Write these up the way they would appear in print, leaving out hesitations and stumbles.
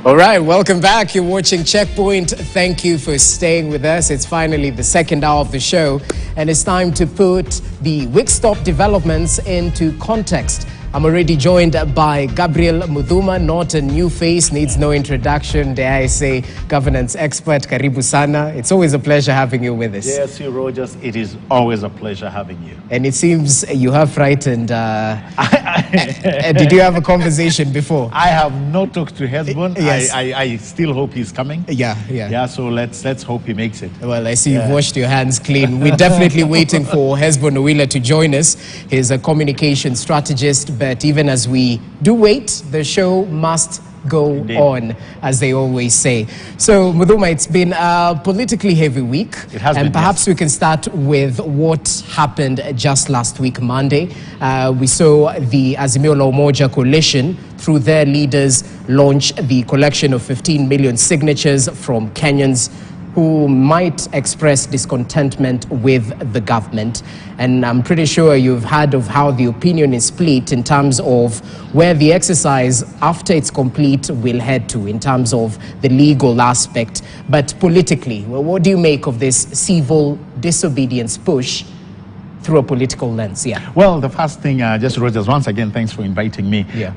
All right, welcome back. You're watching Checkpoint. Thank you for staying with us. It's finally the second hour of the show, and it's time to put the Wickstop developments into context. I'm already joined by Gabriel Muduma, not a new face, needs no introduction, dare I say, governance expert. Karibu sana. It's always a pleasure having you with us. Yes, you, Rogers. It is always a pleasure having you. And it seems you have frightened. Did you have a conversation before? I have not talked to Hezbon. Yes. I still hope he's coming. Yeah. So let's hope he makes it. Well, I see you've washed your hands clean. We're definitely waiting for Hezbon Owila to join us. He's a communication strategist, but even as we do wait, the show must go on, as they always say. So, Muduma, it's been a politically heavy week. It has been, and perhaps we can start with what happened just last week, Monday. We saw the Azimio la Umoja coalition, through their leaders, launch the collection of 15 million signatures from Kenyans who might express discontentment with the government. And I'm pretty sure you've heard of how the opinion is split in terms of where the exercise, after it's complete, will head to in terms of the legal aspect. But politically, well, what do you make of this civil disobedience push through a political lens? Yeah. Well, the first thing, just Rogers, once again, thanks for inviting me. Yeah.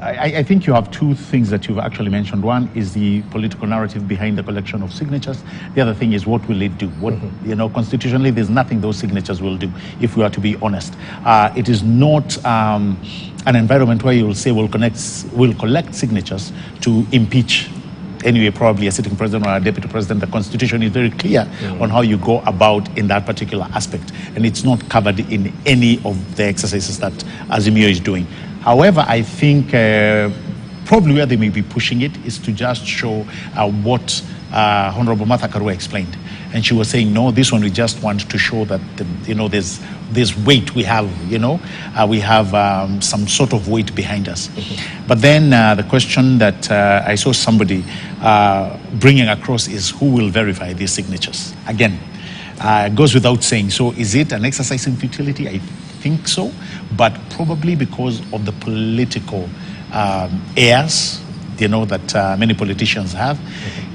I think you have two things that you've actually mentioned. One is the political narrative behind the collection of signatures. The other thing is, what will it do? What, constitutionally, there's nothing those signatures will do, if we are to be honest. It is not an environment where you'll say we'll collect signatures to impeach anyway, probably a sitting president or a deputy president. The constitution is very clear on how you go about in that particular aspect, and it's not covered in any of the exercises that Azimio is doing. However, I think probably where they may be pushing it is to just show what Honorable Martha Karua explained. And she was saying, no, this one we just want to show that, there's weight we have, we have some sort of weight behind us. But then the question that I saw somebody bringing across is, who will verify these signatures? Again, it goes without saying. So is it an exercise in futility? I think so, but probably because of the political airs, that many politicians have,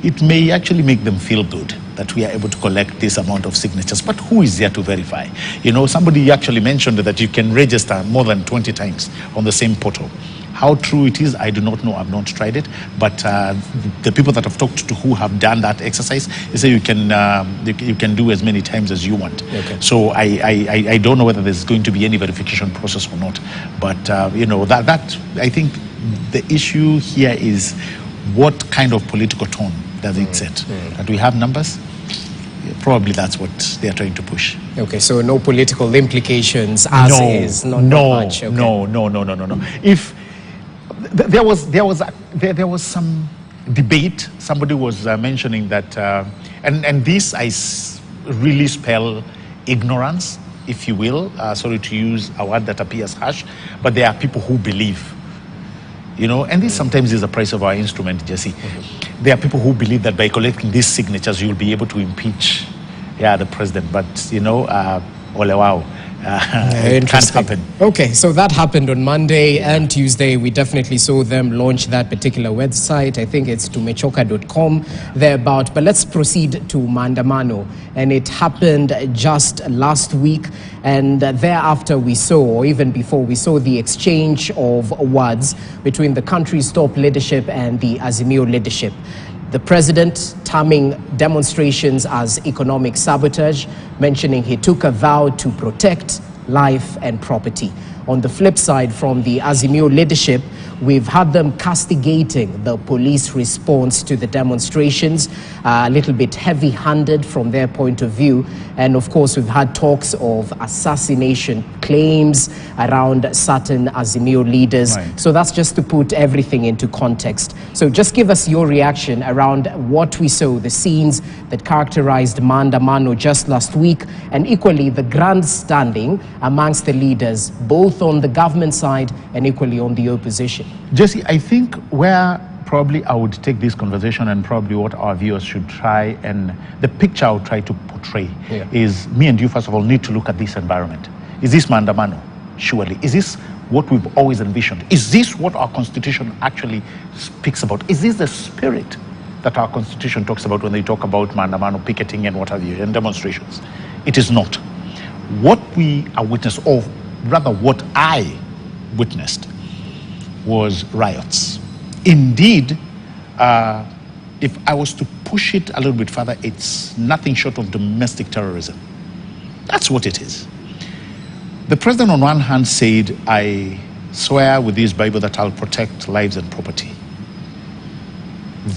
it may actually make them feel good that we are able to collect this amount of signatures. But who is there to verify? Somebody actually mentioned that you can register more than 20 times on the same portal. How true it is, I do not know. I've not tried it. But the people that I've talked to who have done that exercise, they say you can do as many times as you want. Okay. So I don't know whether there's going to be any verification process or not. But that I think the issue here is, what kind of political tone does it set? And we have numbers? Probably that's what they are trying to push. Okay, so no political implications as is, not much. Okay. No. If there was some debate, somebody was mentioning that, and this I really spell ignorance, if you will. Sorry to use a word that appears harsh, but there are people who believe. And this sometimes is the price of our instrument, Jesse. There are people who believe that by collecting these signatures, you'll be able to impeach, the president. But, it can't happen. Okay, so that happened on Monday and Tuesday. We definitely saw them launch that particular website. I think it's tumechoka.com thereabout. But let's proceed to Maandamano. And it happened just last week. And thereafter we saw, or even before, we saw the exchange of words between the country's top leadership and the Azimio leadership. The president terming demonstrations as economic sabotage, mentioning he took a vow to protect life and property. On the flip side, from the Azimio leadership, we've had them castigating the police response to the demonstrations, a little bit heavy-handed from their point of view. And of course, we've had talks of assassination claims around certain Azimio leaders. Right. So that's just to put everything into context. So just give us your reaction around what we saw, the scenes that characterized Maandamano just last week, and equally the grandstanding amongst the leaders, both on the government side and equally on the opposition. Jesse, I think where probably I would take this conversation, and probably what our viewers should try, and the picture I would try to portray is, me and you first of all need to look at this environment. Is this Maandamano? Surely. Is this what we've always envisioned? Is this what our Constitution actually speaks about? Is this the spirit that our Constitution talks about when they talk about maandamano, picketing, and what have you, and demonstrations? It is not. What we are witness, or rather what I witnessed, was riots. Indeed, if I was to push it a little bit further, it's nothing short of domestic terrorism. That's what it is. The president on one hand said, I swear with this Bible that I'll protect lives and property.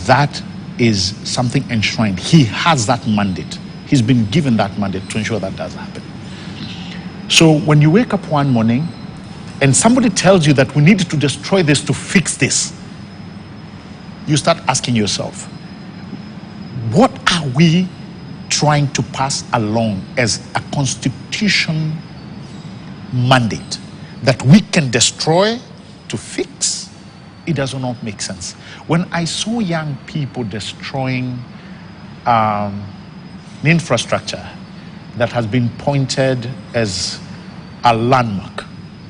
That is something enshrined. He has that mandate. He's been given that mandate to ensure that does happen. So when you wake up one morning and somebody tells you that we need to destroy this to fix this, you start asking yourself, what are we trying to pass along as a constitution mandate that we can destroy to fix? It does not make sense. When I saw young people destroying infrastructure that has been pointed as a landmark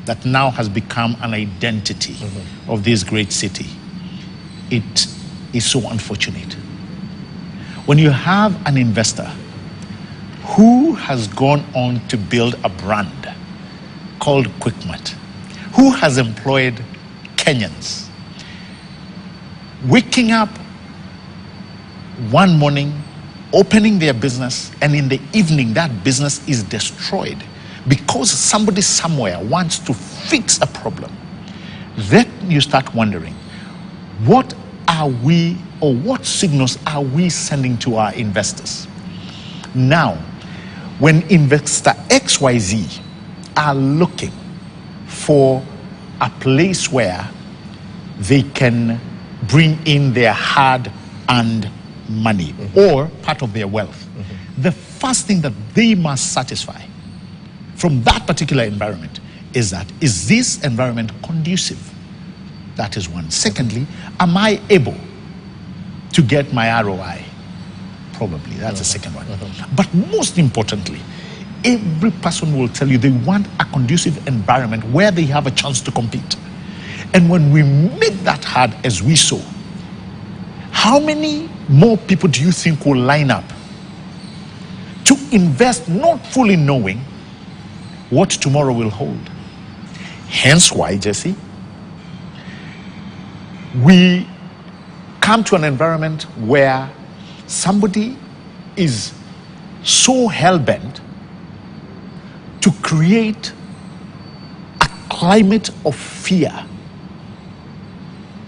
that now has become an identity of this great city, it is so unfortunate. When you have an investor who has gone on to build a brand called Quickmart, who has employed Kenyans, waking up one morning, opening their business, and in the evening that business is destroyed because somebody somewhere wants to fix a problem, then you start wondering, what are we, or what signals are we sending to our investors? Now, when investor XYZ are looking for a place where they can bring in their hard-earned money or part of their wealth, the first thing that they must satisfy from that particular environment is that, is this environment conducive? That is one. Secondly, am I able to get my ROI? Probably. That's the second one. But most importantly, every person will tell you they want a conducive environment where they have a chance to compete. And when we make that hard as we saw, how many more people do you think will line up to invest, not fully knowing what tomorrow will hold? Hence why, Jesse, we come to an environment where somebody is so hell-bent to create a climate of fear.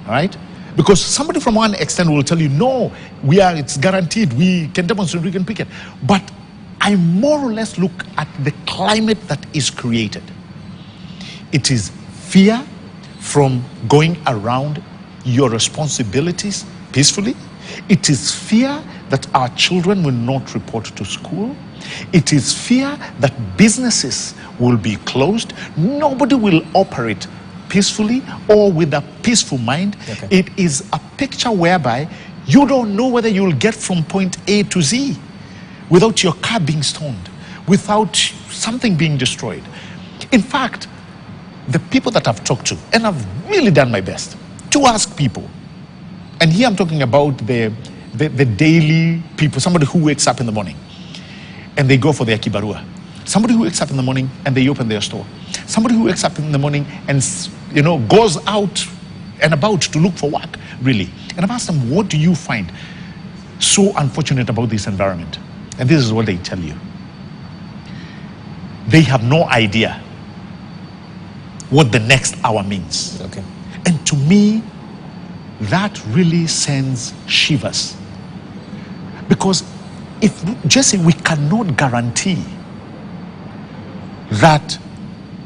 All right? Because somebody from one extent will tell you, no, it's guaranteed, we can demonstrate, we can pick it. But I more or less look at the climate that is created. It is fear from going around your responsibilities peacefully. It is fear that our children will not report to school. It is fear that businesses will be closed. Nobody will operate peacefully or with a peaceful mind. It is a picture whereby you don't know whether you'll get from point A to Z without your car being stoned, without something being destroyed. In fact, the people that I've talked to, and I've really done my best to ask people, and here I'm talking about the daily people, somebody who wakes up in the morning and they go for their kibarua, somebody who wakes up in the morning and they open their store, somebody who wakes up in the morning and goes out and about to look for work, really. And I've asked them, what do you find so unfortunate about this environment? And this is what they tell you. They have no idea what the next hour means. And to me, that really sends shivers. Because if, Jesse, we cannot guarantee that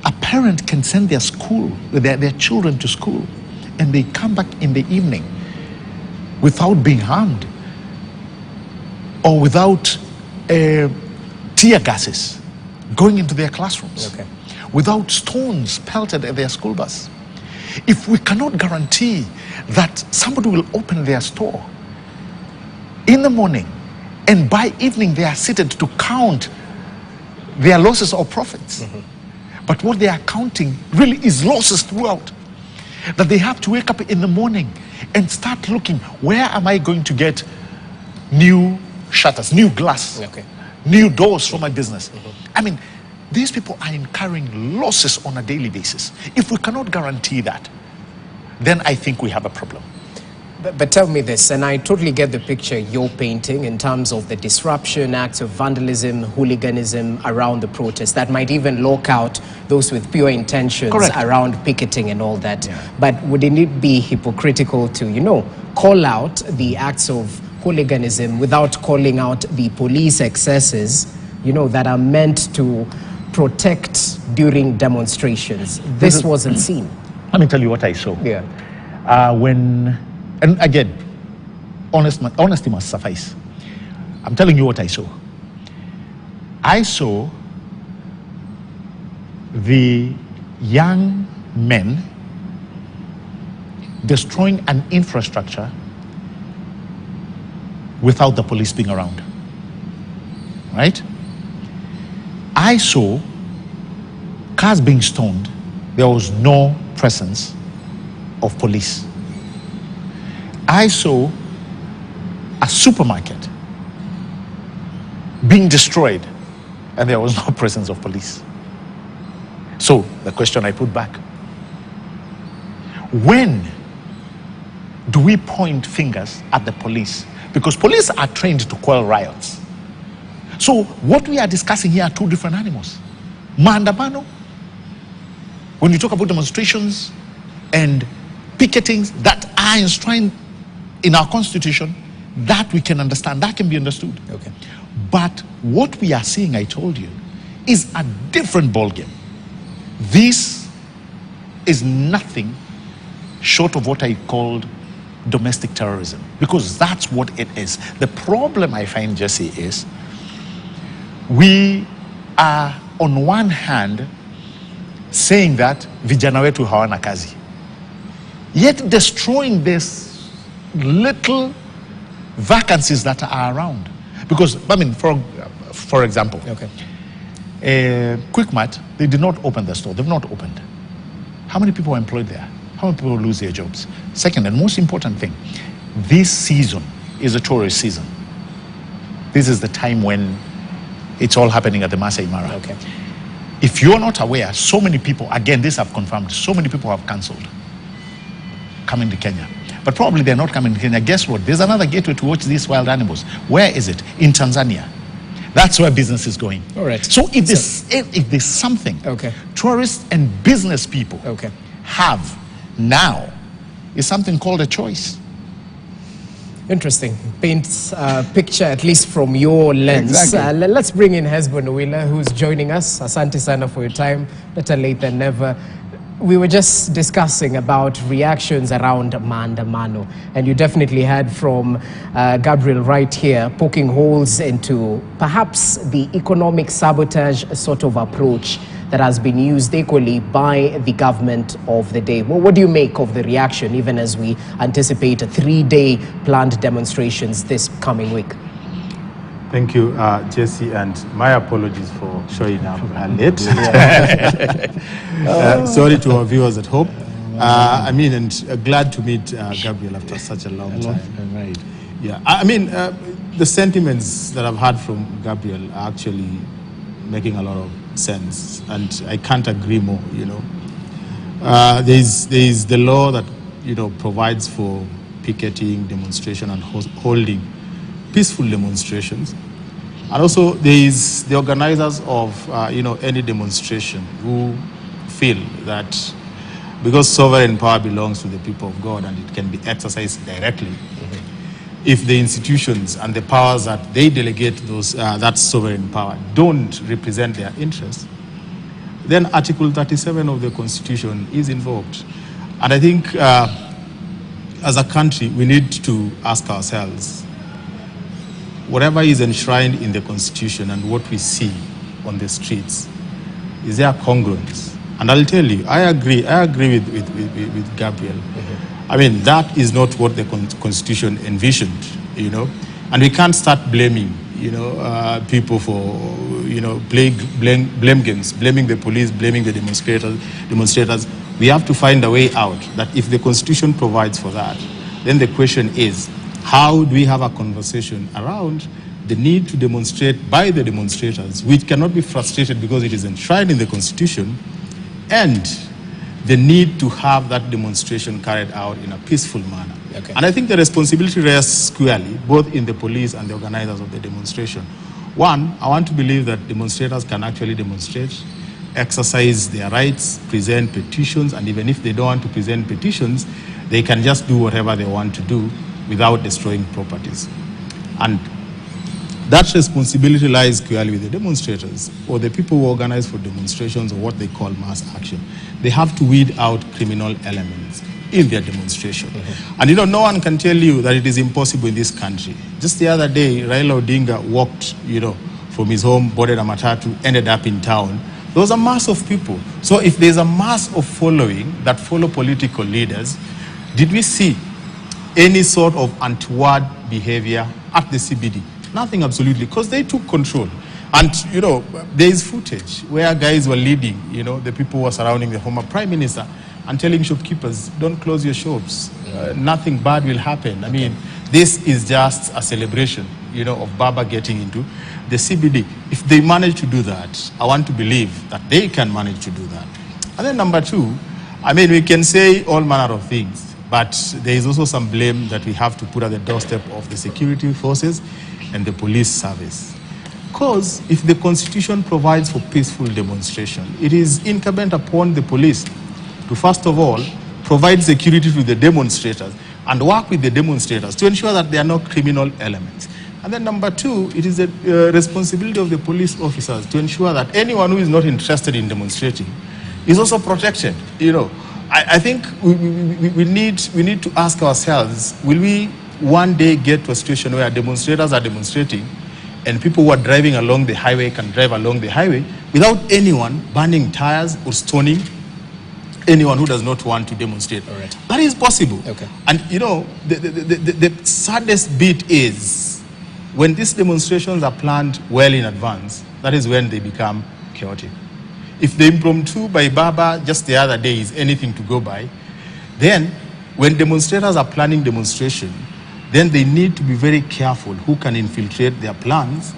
a parent can send their children to school and they come back in the evening without being harmed or without tear gases going into their classrooms, without stones pelted at their school bus. If we cannot guarantee that somebody will open their store in the morning and by evening they are seated to count their losses or profits, But what they are counting really is losses throughout. That they have to wake up in the morning and start looking, where am I going to get new shutters, new glass, new doors for my business? I mean, these people are incurring losses on a daily basis. If we cannot guarantee that, then I think we have a problem. But tell me this, and I totally get the picture you're painting in terms of the disruption, acts of vandalism, hooliganism around the protest that might even lock out those with pure intentions around picketing and all that. But wouldn't it be hypocritical to, call out the acts of hooliganism without calling out the police excesses, that are meant to protect during demonstrations? This wasn't seen. Let me tell you what I saw. And again, honesty must suffice. I'm telling you what I saw. I saw the young men destroying an infrastructure without the police being around. Right? I saw cars being stoned. There was no presence of police. I saw a supermarket being destroyed and there was no presence of police. So the question I put back, when do we point fingers at the police? Because police are trained to quell riots. So what we are discussing here are two different animals. Maandamano, when you talk about demonstrations and picketings that are enshrined in our constitution, that we can understand, that can be understood. But what we are seeing, I told you, is a different ballgame. This is nothing short of what I called domestic terrorism, because that's what it is. The problem I find, Jesse, is we are on one hand saying that vijana wetu hawana kazi, yet destroying this little vacancies that are around. Because, I mean, for example, Quickmart, they did not open the store. They've not opened. How many people are employed there? How many people lose their jobs? Second, and most important thing, this season is a tourist season. This is the time when it's all happening at the Masai Mara. If you're not aware, so many people, again, this I've confirmed, so many people have cancelled coming to Kenya. But probably they're not coming to Kenya. Guess what? There's another gateway to watch these wild animals. Where is it? In Tanzania. That's where business is going. All right. So if there's something tourists and business people have now, is something called a choice. Interesting. Paints a picture, at least from your lens. Let's bring in Hesbon Wheeler, who's joining us. Asante sana for your time. Better late than never. We were just discussing about reactions around Maandamano, and you definitely heard from Gabriel right here, poking holes into perhaps the economic sabotage sort of approach that has been used equally by the government of the day. Well, what do you make of the reaction, even as we anticipate 3-day planned demonstrations this coming week? Thank you, Jesse, and my apologies for showing up late. Sorry to our viewers at home. And glad to meet Gabriel after such a long time. Yeah, the sentiments that I've heard from Gabriel are actually making a lot of sense, and I can't agree more. There's the law that provides for picketing, demonstration, and holding peaceful demonstrations. And also there is the organizers of any demonstration who feel that because sovereign power belongs to the people of God and it can be exercised directly, if the institutions and the powers that they delegate that sovereign power don't represent their interests, then Article 37 of the Constitution is invoked. And I think as a country, we need to ask ourselves, whatever is enshrined in the Constitution and what we see on the streets, is there congruence? And I'll tell you, I agree with Gabriel. That is not what the Constitution envisioned, and we can't start blaming people for, blame games, blaming the police, blaming the demonstrators. We have to find a way out that if the Constitution provides for that, then the question is, how do we have a conversation around the need to demonstrate by the demonstrators, which cannot be frustrated because it is enshrined in the Constitution, and the need to have that demonstration carried out in a peaceful manner. Okay. And I think the responsibility rests squarely, both in the police and the organizers of the demonstration. One, I want to believe that demonstrators can actually demonstrate, exercise their rights, present petitions, and even if they don't want to present petitions, they can just do whatever they want to do without destroying properties. And that responsibility lies squarely with the demonstrators or the people who organize for demonstrations or what they call mass action. They have to weed out criminal elements in their demonstration. And no one can tell you that it is impossible in this country. Just the other day, Raila Odinga walked, from his home, boarded a matatu, ended up in town. There was a mass of people. So if there's a mass of following that follow political leaders, did we see any sort of untoward behavior at the CBD? Nothing, absolutely, because they took control. And, there is footage where guys were leading, the people who were surrounding the former prime minister and telling shopkeepers, don't close your shops. Nothing bad will happen. I mean, this is just a celebration, of Baba getting into the CBD. If they manage to do that, I want to believe that they can manage to do that. And then number two, we can say all manner of things, but there is also some blame that we have to put at the doorstep of the security forces and the police service. Because if the Constitution provides for peaceful demonstration, it is incumbent upon the police to, first of all, provide security to the demonstrators and work with the demonstrators to ensure that there are no criminal elements. And then number two, it is the responsibility of the police officers to ensure that anyone who is not interested in demonstrating is also protected. I think we need to ask ourselves, will we one day get to a situation where demonstrators are demonstrating and people who are driving along the highway can drive along the highway without anyone burning tires or stoning anyone who does not want to demonstrate? All right. That is possible. Okay. And the saddest bit is when these demonstrations are planned well in advance, that is when they become chaotic. If the impromptu by Baba just the other day is anything to go by, then when demonstrators are planning demonstration, then they need to be very careful who can infiltrate their plans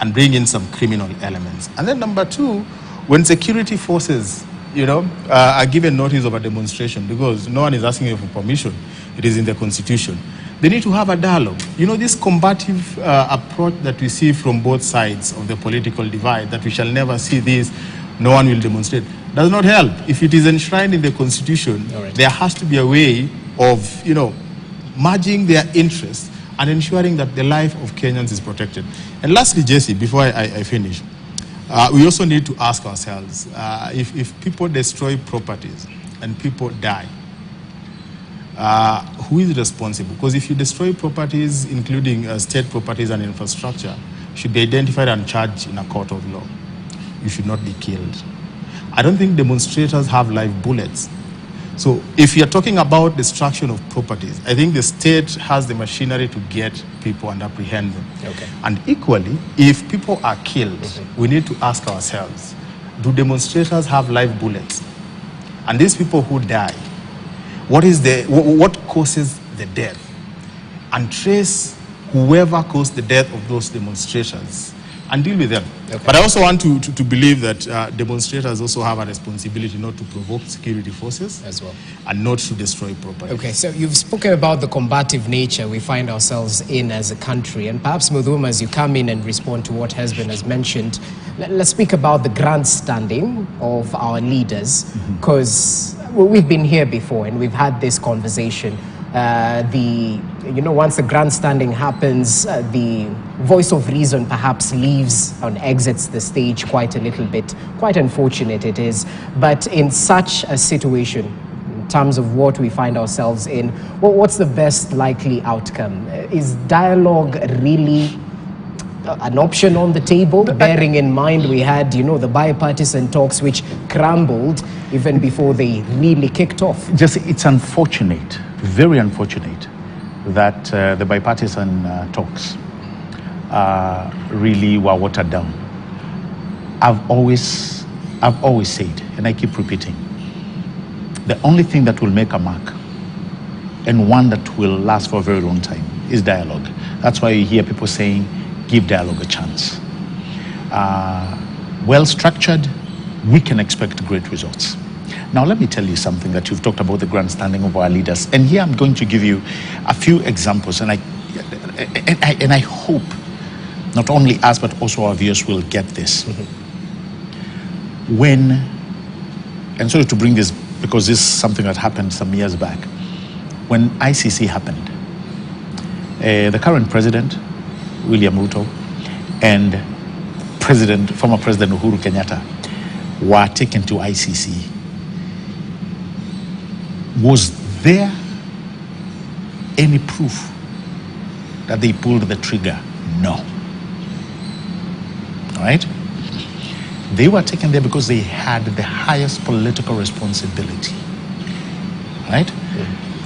and bring in some criminal elements. And then number two, when security forces, are given notice of a demonstration, because no one is asking you for permission, it is in the Constitution, they need to have a dialogue. This combative approach that we see from both sides of the political divide, that we shall never see this, no one will demonstrate, does not help. If it is enshrined in the Constitution, right, there has to be a way of, merging their interests and ensuring that the life of Kenyans is protected. And lastly, Jesse, before I finish, we also need to ask ourselves, if people destroy properties and people die, who is responsible? Because if you destroy properties, including state properties and infrastructure, should be identified and charged in a court of law. You should not be killed. I don't think demonstrators have live bullets. So if you're talking about destruction of properties, I think the state has the machinery to get people and apprehend them. Okay. And equally, if people are killed, we need to ask ourselves, do demonstrators have live bullets? And these people who die, what causes the death? And trace whoever caused the death of those demonstrators and deal with them. Okay. But I also want to believe that demonstrators also have a responsibility not to provoke security forces as well, and not to destroy property. Okay, so you've spoken about the combative nature we find ourselves in as a country, and perhaps Muthuma, as you come in and respond to what has mentioned, let's speak about the grandstanding of our leaders, because we've been here before and we've had this conversation. Once the grandstanding happens, the voice of reason perhaps leaves and exits the stage quite a little bit. Quite unfortunate it is. But in such a situation, in terms of what we find ourselves in, what's the best likely outcome? Is dialogue really an option on the table, bearing in mind we had, the bipartisan talks which crumbled even before they really kicked off? Just, it's unfortunate, very unfortunate, that the bipartisan talks really were watered down. I've always said, and I keep repeating, the only thing that will make a mark, and one that will last for a very long time, is dialogue. That's why you hear people saying, give dialogue a chance. Well structured, we can expect great results. Now, let me tell you something that you've talked about, the grandstanding of our leaders. And here I'm going to give you a few examples, and I hope not only us, but also our viewers will get this. And sorry to bring this, because this is something that happened some years back. When ICC happened, the current president, William Ruto, and former President Uhuru Kenyatta were taken to ICC. Was there any proof that they pulled the trigger? No. All right? They were taken there because they had the highest political responsibility. Right?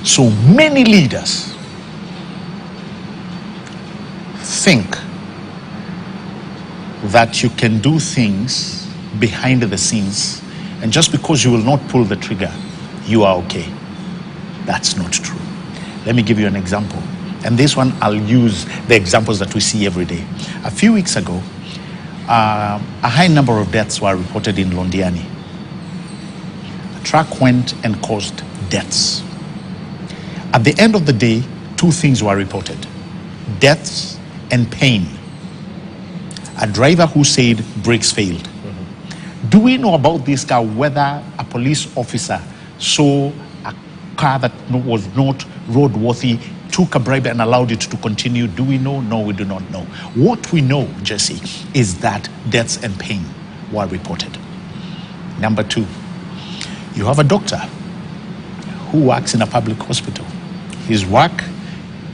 So many leaders think that you can do things behind the scenes, and just because you will not pull the trigger, you are okay. That's not true. Let me give you an example. And this one, I'll use the examples that we see every day. A few weeks ago, a high number of deaths were reported in Londiani. A truck went and caused deaths. At the end of the day, two things were reported: deaths and pain. A driver who said brakes failed. Do we know about this car whether a police officer saw a car that was not roadworthy, took a bribe and allowed it to continue? Do we know? No, we do not know. What we know, Jesse, is that deaths and pain were reported. Number two, you have a doctor who works in a public hospital. His work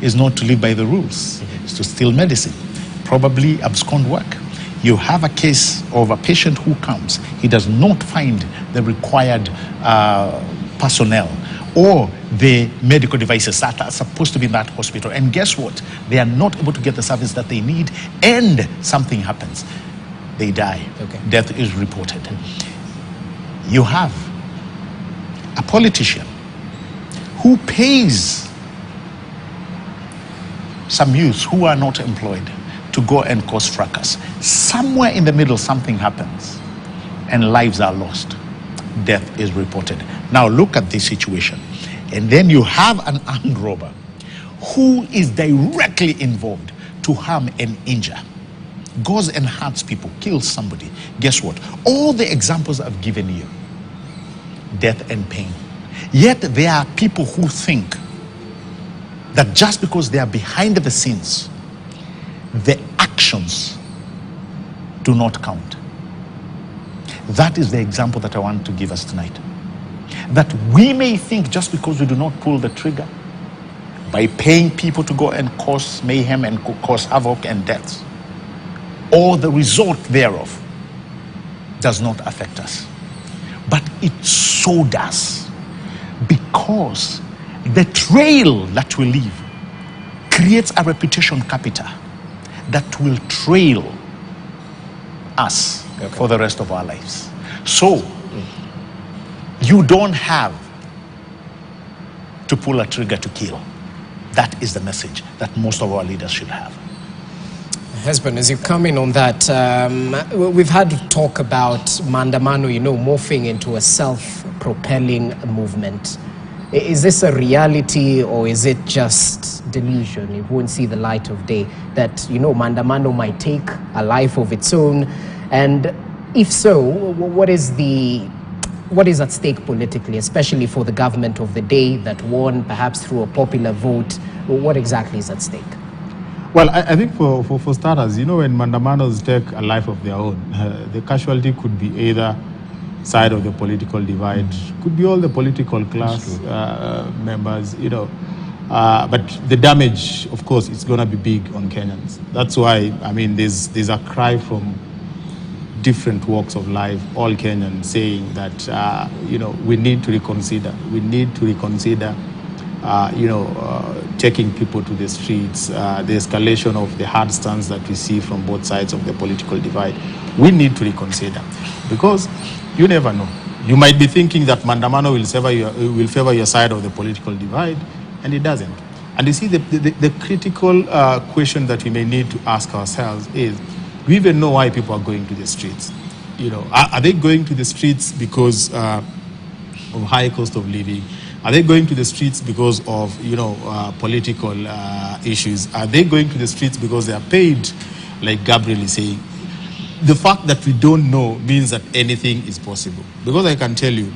is not to live by the rules. It's to steal medicine, probably abscond work. You have a case of a patient who comes, he does not find the required personnel or the medical devices that are supposed to be in that hospital. And guess what? They are not able to get the service that they need, and something happens. They die. Okay. Death is reported. You have a politician who pays some youths who are not employed to go and cause fracas. Somewhere in the middle, something happens and lives are lost. Death is reported. Now look at this situation. And then you have an armed robber who is directly involved to harm and injure, goes and hurts people, kills somebody. Guess what? All the examples I've given you, death and pain. Yet there are people who think that just because they are behind the scenes, the actions do not count. That is the example that I want to give us tonight. That we may think just because we do not pull the trigger, by paying people to go and cause mayhem and cause havoc and deaths, or the result thereof does not affect us. But it so does, because the trail that we leave creates a reputation capital that will trail us for the rest of our lives. So you don't have to pull a trigger to kill. That is the message that most of our leaders should have. Husband, as you come in on that, we've had talk about Maandamano, morphing into a self-propelling movement. Is this a reality, or is it just delusion? It won't see the light of day that, Maandamano might take a life of its own? And if so, what is at stake politically, especially for the government of the day that won perhaps through a popular vote? What exactly is at stake? Well, I think for starters, when Maandamanos take a life of their own, the casualty could be either side of the political divide, could be all the political class members, but the damage, of course, is going to be big on Kenyans. That's why, there's a cry from different walks of life, all Kenyans saying that, we need to reconsider. We need to reconsider taking people to the streets, the escalation of the hard stance that we see from both sides of the political divide, we need to reconsider. Because you never know. You might be thinking that Mandamano will favor your side of the political divide, and it doesn't. And you see, the critical question that we may need to ask ourselves is, do we even know why people are going to the streets? Are they going to the streets because of high cost of living? Are they going to the streets because of political issues? Are they going to the streets because they are paid, like Gabriel is saying? The fact that we don't know means that anything is possible. Because I can tell you,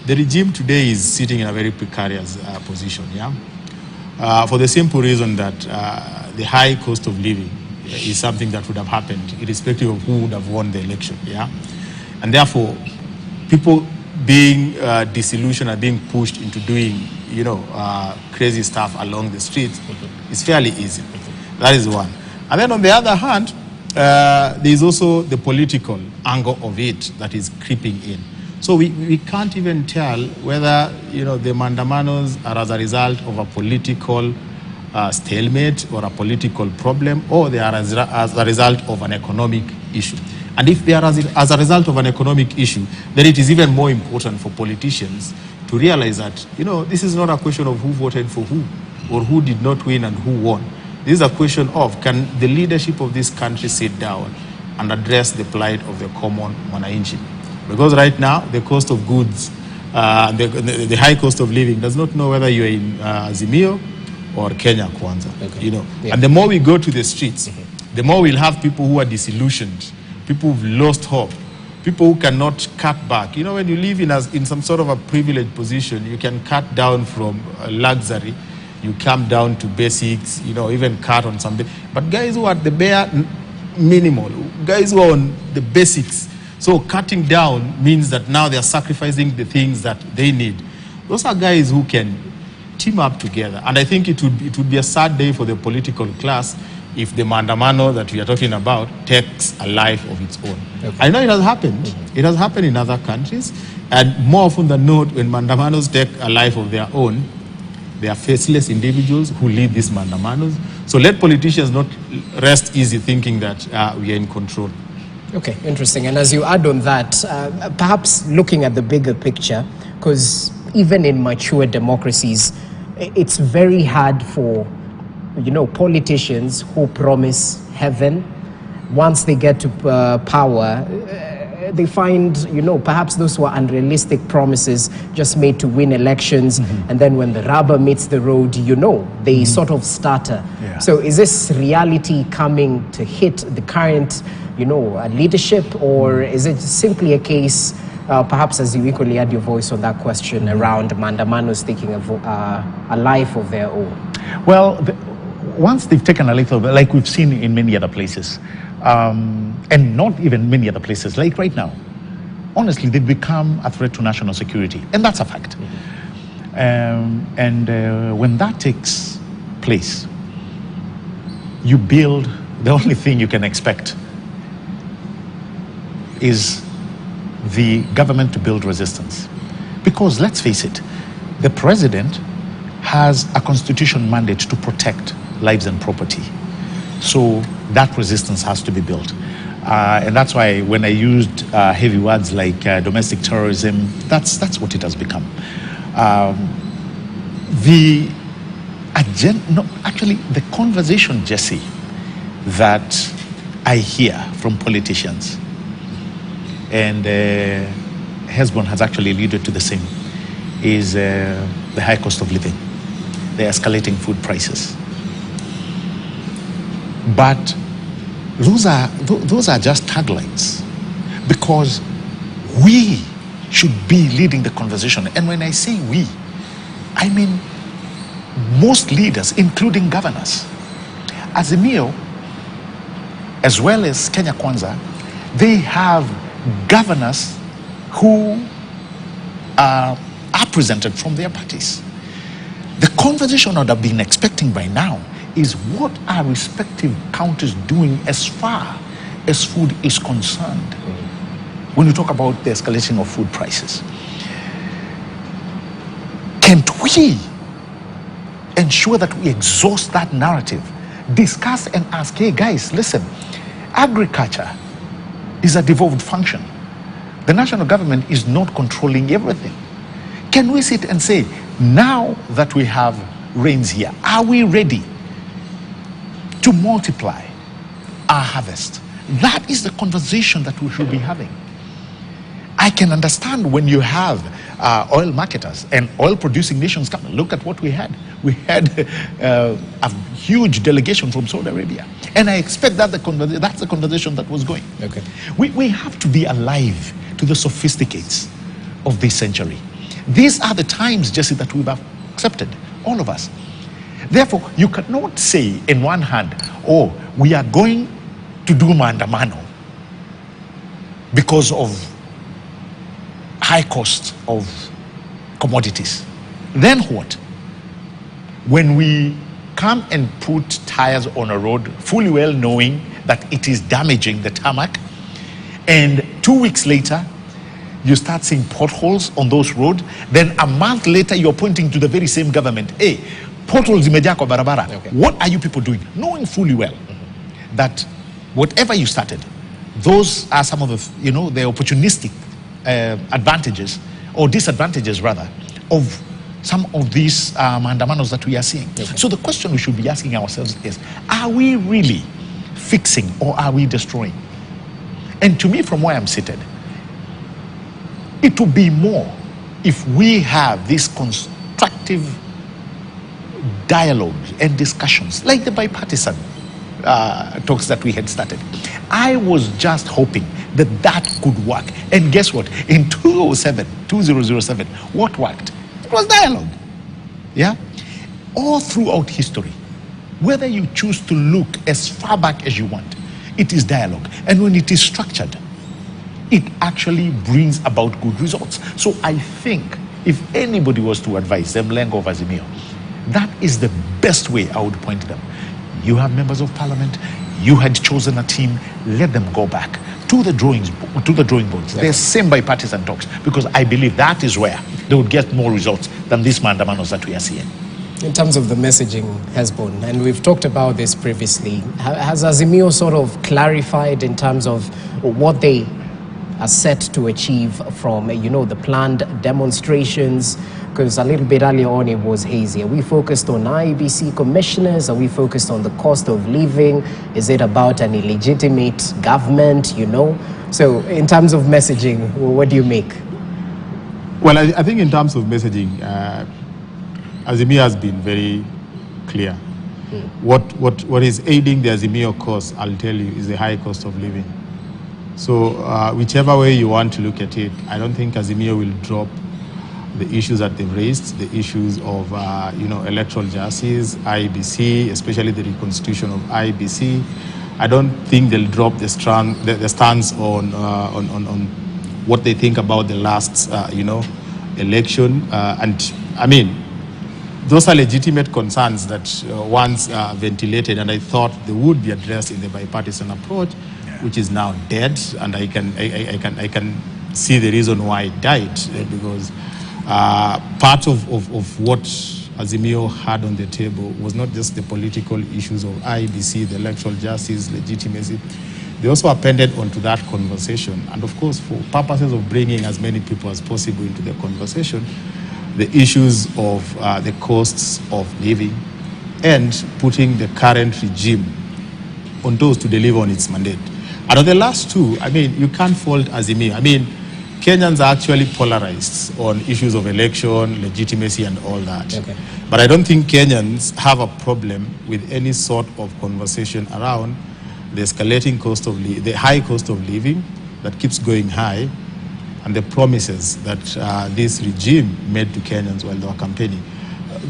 the regime today is sitting in a very precarious position. For the simple reason that the high cost of living is something that would have happened irrespective of who would have won the election. And therefore, people being disillusioned and being pushed into doing crazy stuff along the streets is fairly easy. That is one. And then on the other hand, there is also the political angle of it that is creeping in. So we can't even tell whether the Mandamanos are as a result of a political stalemate or a political problem, or they are as a result of an economic issue. And if they are as a result of an economic issue, then it is even more important for politicians to realize that this is not a question of who voted for who or who did not win and who won. This is a question of, can the leadership of this country sit down and address the plight of the common mwananchi? Because right now, the cost of goods, the high cost of living does not know whether you're in Azimio or Kenya Kwanza. Okay. And the more we go to the streets, the more we'll have people who are disillusioned, people who've lost hope, people who cannot cut back. When you live in some sort of a privileged position, you can cut down from luxury, you come down to basics, even cut on something. But guys who are at the bare minimal, guys who are on the basics, so cutting down means that now they are sacrificing the things that they need. Those are guys who can team up together. And I think it would be a sad day for the political class if the Mandamano that we are talking about takes a life of its own. Okay. I know it has happened. It has happened in other countries. And more often than not, when Mandamanos take a life of their own, they are faceless individuals who lead these Mandamanos. So let politicians not rest easy thinking that we are in control. Okay, interesting. And as you add on that, perhaps looking at the bigger picture, because even in mature democracies, it's very hard for politicians who promise heaven, once they get to power, they find, perhaps those were unrealistic promises just made to win elections. And then when the rubber meets the road, they sort of stutter. Yeah. So is this reality coming to hit the current, leadership, or is it simply a case, perhaps as you equally add your voice on that question around Mandamanos taking a life of their own? Well, once they've taken a little bit, like we've seen in many other places, and not even many other places, like right now, honestly, they've become a threat to national security, and that's a fact. When that takes place, you build, the only thing you can expect is the government to build resistance. Because let's face it, the president has a constitutional mandate to protect lives and property. So that resistance has to be built. And that's why when I used heavy words like domestic terrorism, that's what it has become. The conversation, Jesse, that I hear from politicians, and Hezbollah has actually alluded to the same, is the high cost of living, the escalating food prices. But those are just taglines, because we should be leading the conversation. And when I say we, I mean most leaders, including governors. Azimio, as well as Kenya Kwanza, they have governors who are presented from their parties. The conversation I would have been expecting by now is what are respective counties doing as far as food is concerned when you talk about the escalation of food prices. Can't we ensure that we exhaust that narrative, discuss and ask, hey guys, listen, agriculture is a devolved function. The national government is not controlling everything. Can we sit and say, now that we have rains here, are we ready to multiply our harvest? That is the conversation that we should be having. I can understand when you have oil marketers and oil producing nations come. Look at what we had. We had a huge delegation from Saudi Arabia. And I expect that that's the conversation that was going. Okay. We have to be alive to the sophisticates of this century. These are the times, Jesse, that we've accepted, all of us. Therefore, you cannot say in one hand, oh, we are going to do maandamano because of high cost of commodities. Then what? When we come and put tires on a road, fully well knowing that it is damaging the tarmac, and 2 weeks later, you start seeing potholes on those roads, then a month later, you're pointing to the very same government, hey, potholes imejaa kwa barabara. Okay. What are you people doing? Knowing fully well that whatever you started, those are some of the, the opportunistic advantages or disadvantages rather of some of these maandamanos that we are seeing. Okay. So the question we should be asking ourselves is, are we really fixing or are we destroying? And to me, from where I'm seated, it would be more if we have these constructive dialogues and discussions like the bipartisan talks that we had started. I was just hoping that that could work. And guess what? In 2007, what worked? It was dialogue. Yeah? All throughout history, whether you choose to look as far back as you want, it is dialogue. And when it is structured, it actually brings about good results. So I think if anybody was to advise them, Lengo of Azimio, that is the best way I would point them. You have members of parliament, you had chosen a team, let them go back to the drawing boards. There's same bipartisan talks, because I believe that is where they would get more results than these maandamanos that we are seeing. In terms of the messaging, Hezbon, and we've talked about this previously, has Azimio sort of clarified in terms of what they are set to achieve from, the planned demonstrations? Because a little bit earlier on it was hazy. Are we focused on IEBC commissioners? Are we focused on the cost of living? Is it about an illegitimate government, So in terms of messaging, what do you make? Well, I think in terms of messaging, Azimio has been very clear. What is aiding the Azimio cause, I'll tell you, is the high cost of living. So whichever way you want to look at it, I don't think Azimio will drop the issues that they've raised, the issues of electoral justice, IEBC, especially the reconstitution of IEBC. I don't think they'll drop the stance on what they think about the last election. And I mean, those are legitimate concerns that once ventilated, and I thought they would be addressed in the bipartisan approach, which is now dead. And I can see the reason why it died, because part of what Azimio had on the table was not just the political issues of IEBC, the electoral justice, legitimacy. They also appended onto that conversation. And of course, for purposes of bringing as many people as possible into the conversation, the issues of the costs of living and putting the current regime on those to deliver on its mandate. And on the last two, I mean, you can't fault Azimio. I mean, Kenyans are actually polarized on issues of election, legitimacy, and all that. Okay. But I don't think Kenyans have a problem with any sort of conversation around the escalating cost of the high cost of living that keeps going high, and the promises that this regime made to Kenyans while they were campaigning.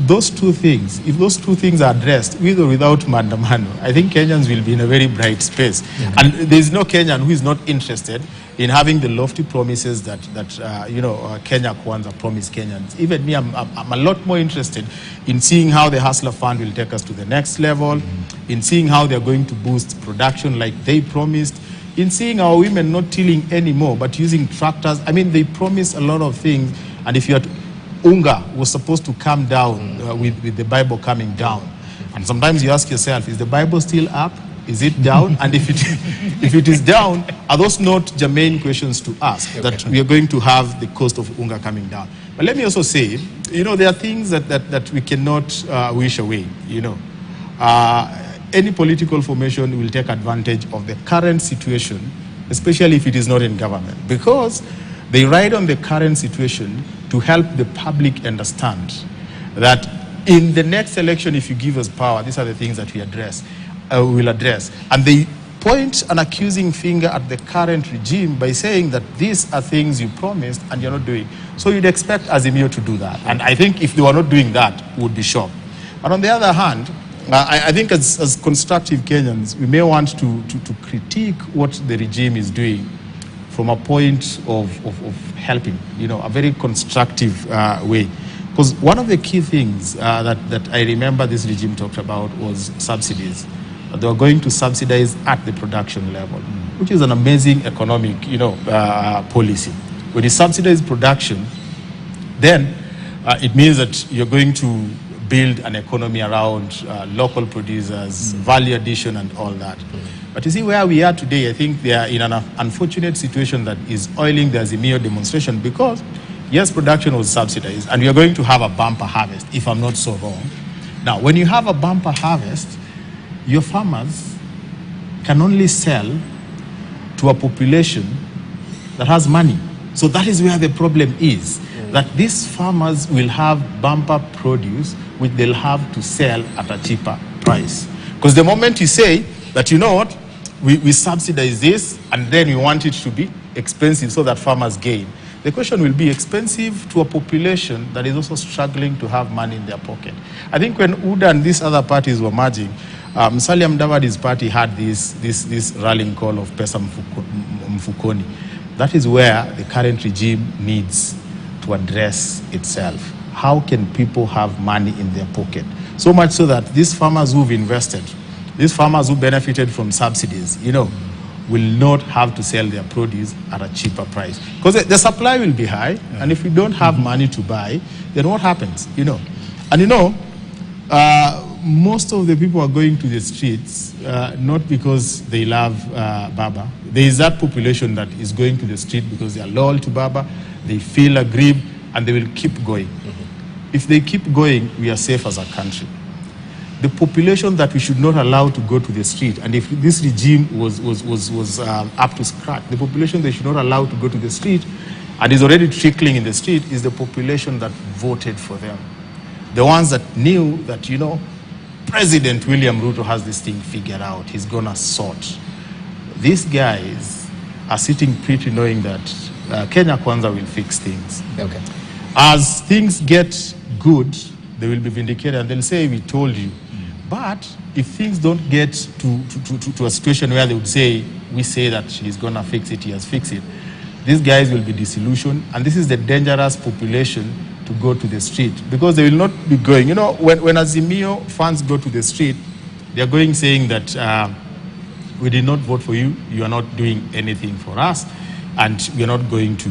Those two things, if those two things are addressed, with or without maandamano, I think Kenyans will be in a very bright space. Mm-hmm. And there's no Kenyan who is not interested in having the lofty promises that Kenya Kwanza promised Kenyans. Even me, I'm a lot more interested in seeing how the Hustler Fund will take us to the next level, in seeing how they're going to boost production like they promised, in seeing our women not tilling anymore but using tractors. I mean, they promise a lot of things, and if you are unga was supposed to come down with the Bible coming down. And sometimes you ask yourself, is the Bible still up? Is it down? And if it is down, are those not germane questions to ask, that we are going to have the cost of unga coming down? But let me also say, there are things that we cannot wish away, Any political formation will take advantage of the current situation, especially if it is not in government, because they ride on the current situation to help the public understand that in the next election, if you give us power, these are the things that we will address. And they point an accusing finger at the current regime by saying that these are things you promised and you're not doing. So you'd expect Azimio to do that. And I think if they were not doing that, we would be shocked. But on the other hand, I think as constructive Kenyans, we may want to critique what the regime is doing from a point of helping, a very constructive way. Because one of the key things that I remember this regime talked about was subsidies. They were going to subsidize at the production level, which is an amazing economic, policy. When you subsidize production, then it means that you're going to build an economy around local producers, value addition, and all that. But you see where we are today, I think they are in an unfortunate situation that is oiling the Azimio demonstration, because yes, production was subsidized, and we are going to have a bumper harvest, if I'm not so wrong. Now, when you have a bumper harvest, your farmers can only sell to a population that has money. So that is where the problem is, that these farmers will have bumper produce which they'll have to sell at a cheaper price. Because the moment you say that, we subsidize this and then we want it to be expensive so that farmers gain, the question will be expensive to a population that is also struggling to have money in their pocket. I think when UDA and these other parties were merging, Musalia Mudavadi's party had this rallying call of Pesa Mfukoni. That is where the current regime needs to address itself. How can people have money in their pocket? So much so that these farmers who've invested, these farmers who benefited from subsidies, will not have to sell their produce at a cheaper price. Because the supply will be high, and if we don't have money to buy, then what happens? And most of the people are going to the streets not because they love Baba. There is that population that is going to the street because they are loyal to Baba, they feel aggrieved, and they will keep going. If they keep going, we are safe as a country. The population that we should not allow to go to the street, and if this regime was up to scratch, the population they should not allow to go to the street and is already trickling in the street is the population that voted for them. The ones that knew that, President William Ruto has this thing figured out. He's going to sort. These guys are sitting pretty knowing that Kenya Kwanza will fix things. Okay. As things get good, they will be vindicated and they'll say, we told you. But if things don't get to a situation where they would say, we say that she's going to fix it, he has fixed it, these guys will be disillusioned. And this is the dangerous population to go to the street, because they will not be going. When Azimio fans go to the street, they are going saying that we did not vote for you, you are not doing anything for us, and we are not going to,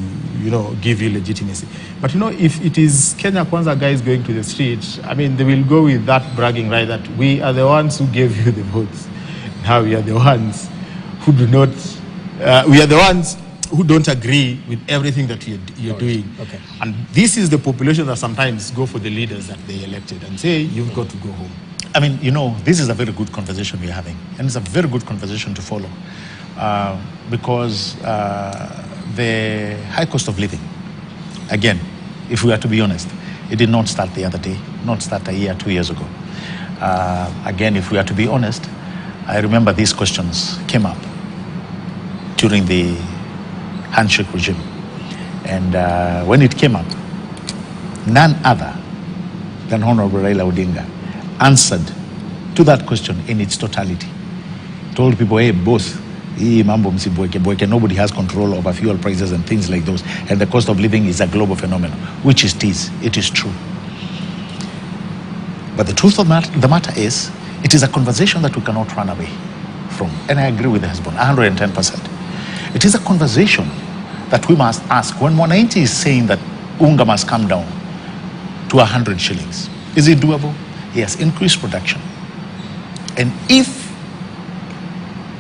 give you legitimacy. But, if it is Kenya Kwanza guys going to the street, they will go with that bragging right that we are the ones who gave you the votes. Now we are the ones who do not, we are the ones who don't agree with everything that you're doing. Okay. And this is the population that sometimes go for the leaders that they elected and say, you've got to go home. This is a very good conversation we're having, and it's a very good conversation to follow, because the high cost of living, again, if we are to be honest, it did not start the other day, not start a year, 2 years ago. Again, if we are to be honest, I remember these questions came up during the handshake regime. And when it came up, none other than Honorable Raila Odinga answered to that question in its totality. Told people, hey, both, nobody has control over fuel prices and things like those. And the cost of living is a global phenomenon, which it is. It is true. But the truth of the matter is, it is a conversation that we cannot run away from. And I agree with the husband, 110%. It is a conversation that we must ask. When Mwananchi is saying that unga must come down, to 100 shillings. Is it doable? Yes, increase production. And if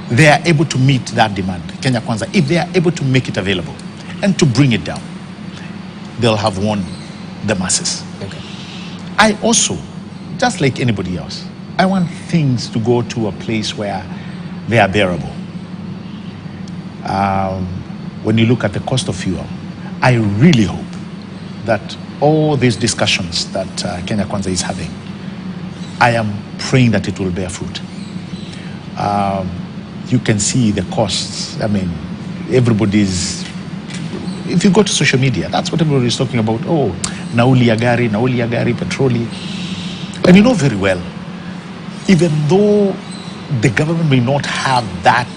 they are able to meet that demand, Kenya Kwanza, if they are able to make it available and to bring it down, they'll have won the masses. Okay. I also, just like anybody else, I want things to go to a place where they are bearable. When you look at the cost of fuel, I really hope that all these discussions that Kenya Kwanza is having, I am praying that it will bear fruit. You can see the costs. I mean, everybody's, if you go to social media, that's what everybody is talking about. Oh, nauli ya gari, petroli. And you know very well, even though the government may not have that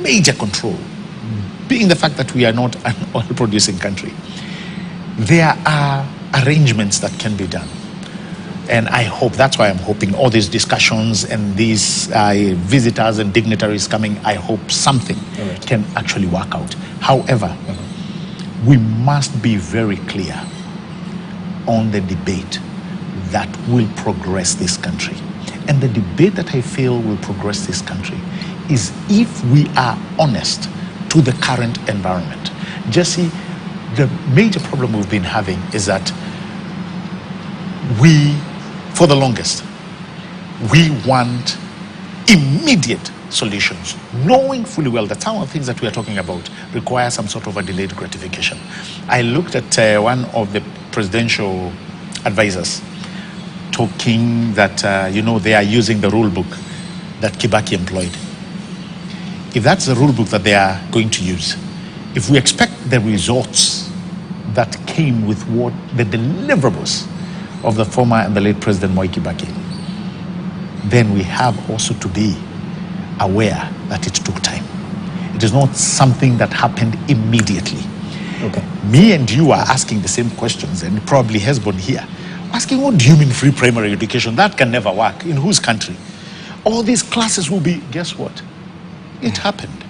major control, being the fact that we are not an oil-producing country, there are arrangements that can be done. And I hope, that's why I'm hoping all these discussions and these visitors and dignitaries coming, I hope something can actually work out. However, we must be very clear on the debate that will progress this country. And the debate that I feel will progress this country is if we are honest to the current environment. Jesse, the major problem we've been having is that we, for the longest, we want immediate solutions, knowing fully well that some of the things that we are talking about require some sort of a delayed gratification. I looked at one of the presidential advisors talking that, you know, they are using the rule book that Kibaki employed. If that's the rule book that they are going to use, if we expect the results that came with what the deliverables of the former and the late President Moi Kibaki, then we have also to be aware that it took time. It is not something that happened immediately. Okay. Me and you are asking the same questions, and probably Hezbollah here, asking, what do you mean free primary education? That can never work. In whose country? All these classes will be, guess what? It happened.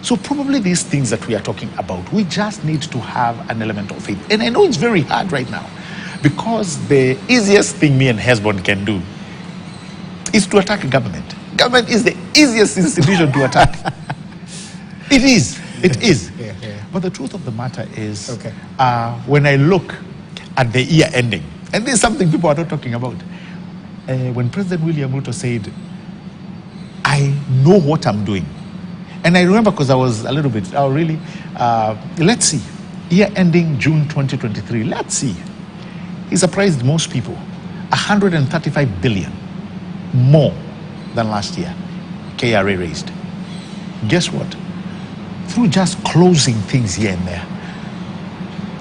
So probably these things that we are talking about, we just need to have an element of faith. And I know it's very hard right now, because the easiest thing me and Hezbollah can do is to attack government. Government is the easiest institution to attack. It is. It is. Yeah. But the truth of the matter is, when I look at the year ending, and this is something people are not talking about, when President William Ruto said, I know what I'm doing. And I remember, because I was a little bit, let's see, year ending June 2023, let's see. He surprised most people. 135 billion more than last year KRA raised. Guess what? Through just closing things here and there,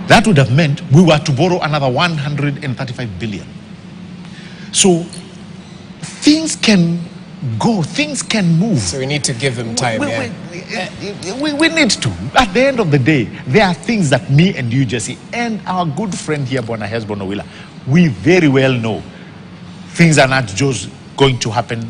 that would have meant we were to borrow another 135 billion. So things can go, things can move. So we need to give him time. We need to. At the end of the day, there are things that me and you, Jesse, and our good friend here, Bwana Hezbollah Willa, we very well know things are not just going to happen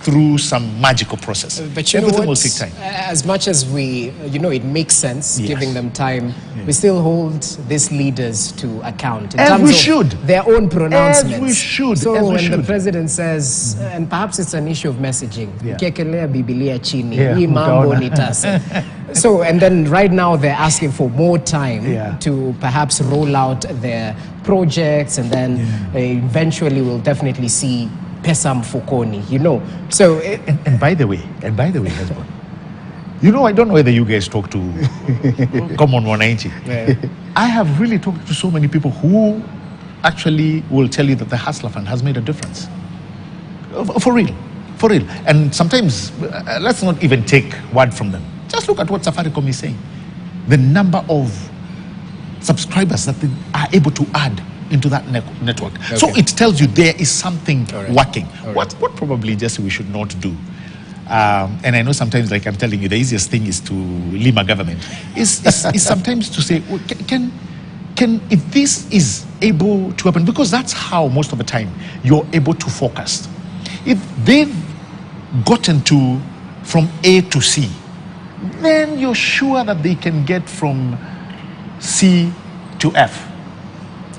through some magical process. But you everything know what? Will take time. As much as we, it makes sense giving them time, we still hold these leaders to account in terms of their own pronouncements. As we should. So when the president says, and perhaps it's an issue of messaging, Kekelea Biblia chini, hii mambo ni tasa. So, and then right now they're asking for more time to perhaps roll out their projects, and then eventually we'll definitely see pesa mfukoni, So, and by the way, Hezbollah, I don't know whether you guys talk to Common 190. I have really talked to so many people who actually will tell you that the Hustler Fund has made a difference. For real. And sometimes, let's not even take word from them. Just look at what Safaricom is saying. The number of subscribers that they are able to add into that network. So it tells you there is something working. What probably just we should not do. And I know sometimes, like I'm telling you, the easiest thing is to leave a government. Is sometimes to say, can if this is able to happen, because that's how most of the time you're able to focus. If they've gotten to from A to C, then you're sure that they can get from C to F.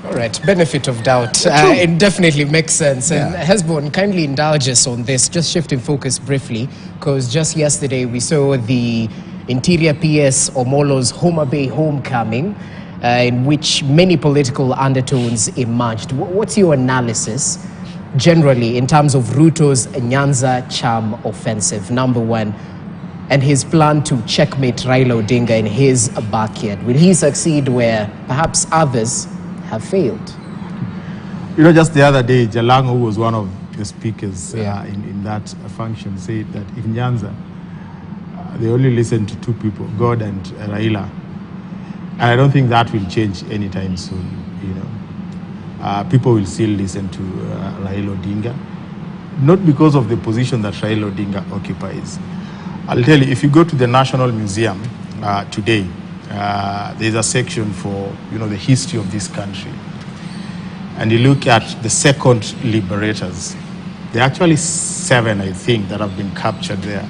All right, benefit of doubt. It definitely makes sense. And Hesbon, kindly indulge us on this, just shifting focus briefly, because just yesterday we saw the Interior PS Omolo's Homa Bay homecoming, in which many political undertones emerged. What's your analysis generally in terms of Ruto's Nyanza charm offensive, number one, and his plan to checkmate Raila Odinga in his backyard? Will he succeed where perhaps others have failed? You know, just the other day, Jalango, who was one of the speakers in that function, said that in Nyanza, they only listen to two people, God and Raila. And I don't think that will change anytime soon, you know. People will still listen to Raila Odinga, not because of the position that Raila Odinga occupies. I'll tell you, if you go to the National Museum today, there's a section for, you know, the history of this country. And you look at the second liberators. There are actually 7, I think, that have been captured there.